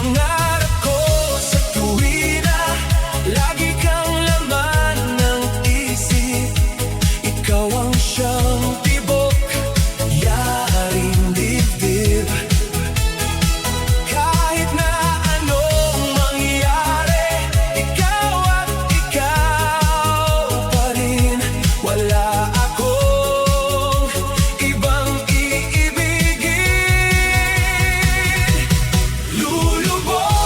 Pangarap ko sa tuwina, lagi kang laman ng isip. Ikaw ang siyang tibok, yaring dibdib. Kahit na anong mangyari, ikaw at ikaw pa rin. Wala akong ibang iibigin. Lulubog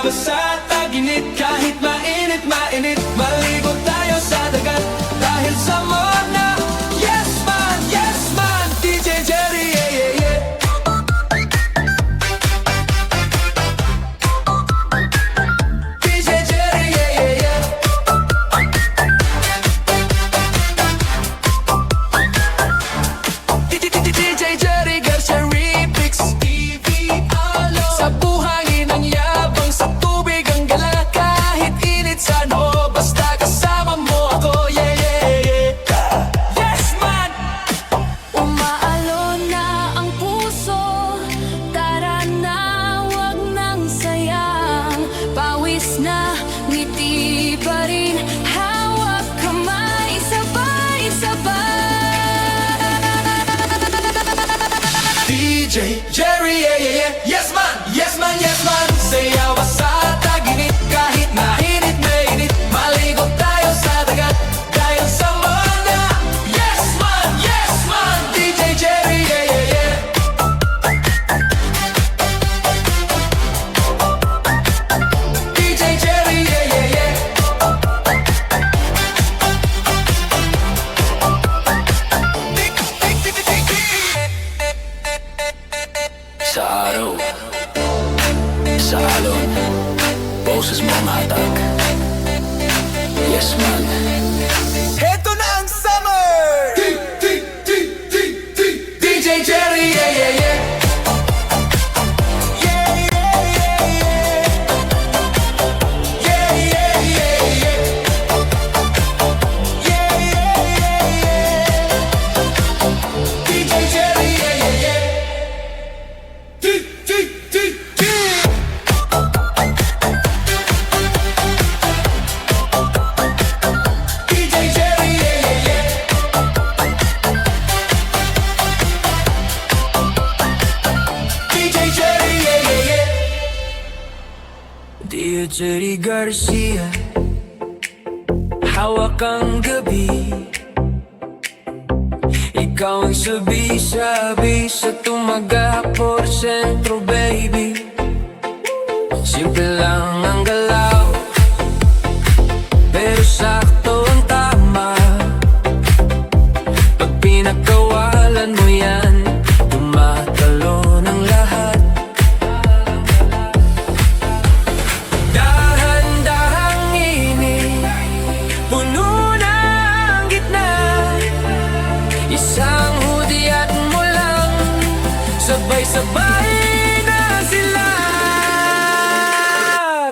basa tag-init. Kahit mainit, mainit, maligo tayo sa dagat. Dahil sa Mona, yes man, DJ Jerry, yeah, yeah, yeah. DJ Jerry, yeah, yeah, yeah. DJ Jerry Garcia Remix. Sa buhangin ang yabang, sa tubig ang gala. Kahit init sa no, basta kasama mo ako, yeah, yeah, yeah. Yes man! Umaalon na ang puso, tara na, wag nang sayang. Pawis na, ngiti pa rin, hawak kamay, sabay-sabay. DJ Jerry, yeah, yeah, yeah. Yes man, yes man, yes man. Sayaw basta tag-init. Kahit mainit, mainit, maligo tayo sa dagat. Dahil sa Mona, yes man, DJ Jerry, yeah, yeah, yeah. DJ Jerry, yeah, yeah, yeah. Sa araw, sa alon, boses mong hatag. Yes man. Heto na ang summer! DJ Jerry, yeah, yeah, yeah. Yeah, yeah, yeah, yeah. Yeah, yeah, yeah, yeah. Yeah, yeah, yeah, yeah. DJ Jerry, yeah, yeah, yeah. DJ Jerry, yeah, yeah, yeah. DJ Jerry, yeah, yeah, yeah. Dear Jerry Garcia, hawak ang gabi. Ikaw ang sabi-sabi sa tumaga por sentro, baby. Simple lang ang galaw, pero sakto ang tama. Pag pinagkawalan mo yan, tumatalon ang lahat. Dahan-dahang init, puno na ang gitna. Isang hudyat mo lang, sabay-sabay na sila.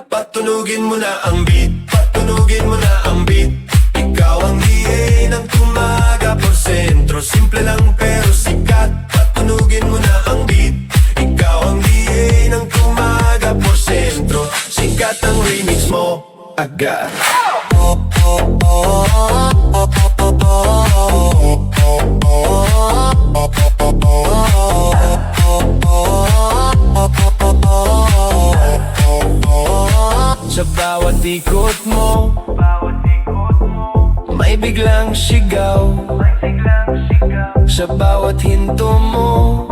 Patunugin mo na ang beat, patunugin mo na ang beat. Ikaw ang DA ng tumaga por sentro. Simple lang pero sikat. Patunugin mo na ang beat. Ikaw ang DA ng tumaga por sentro. Sikat ang remix mo agad. Sa bawat ikot mo, may biglang sigaw. Sa bawat hinto mo,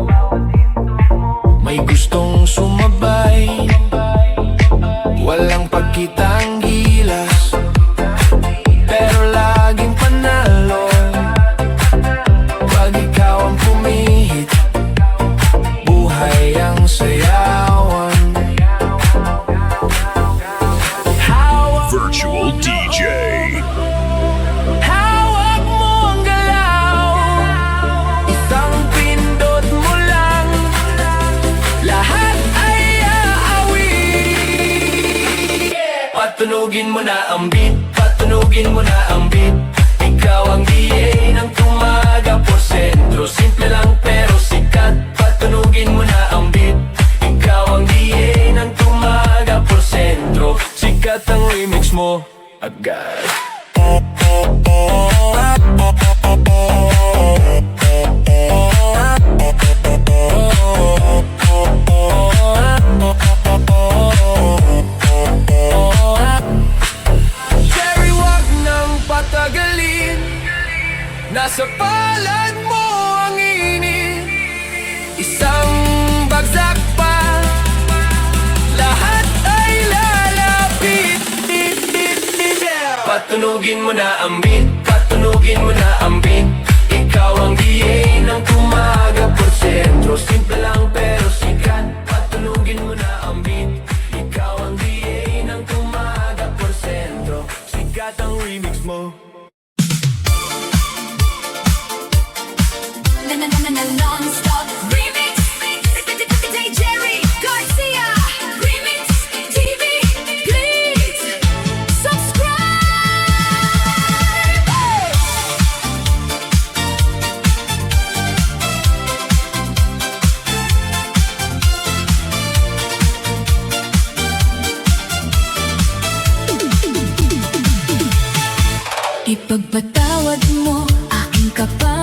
may gustong sumabay. Walang pagkitang gilas, pero laging panalo. Pag ikaw ang pumihit, buhay ang sayawan. Virtual DJ. Hawak mo ang galaw, isang pindot mo lang, lahat ay aawi. Patunugin mo na ang beat, patunugin mo na ang beat. Ikaw ang DA ng tumaga por sentro. Simple lang pero sikat. Patunugin mo na ang beat. Ikaw ang DA ng tumaga por sentro. Sikat ang remix mo agad. Jerry, wag nang patagalin. Nasa palad mo ang init. Isang bagsak pa, lahat ay lahat. Patunugin mo na ang beat, patunugin mo na ang beat. Ikaw ang DA ng tumaga por sentro. Simple lang pero sikat. Patunugin mo na ang beat. Ikaw ang DA ng tumaga por sentro. Sikat ang remix mo. Non-stop remix. DJ Jerry Garcia remix TV. Please subscribe. Ipagpatawad mo aking kapal.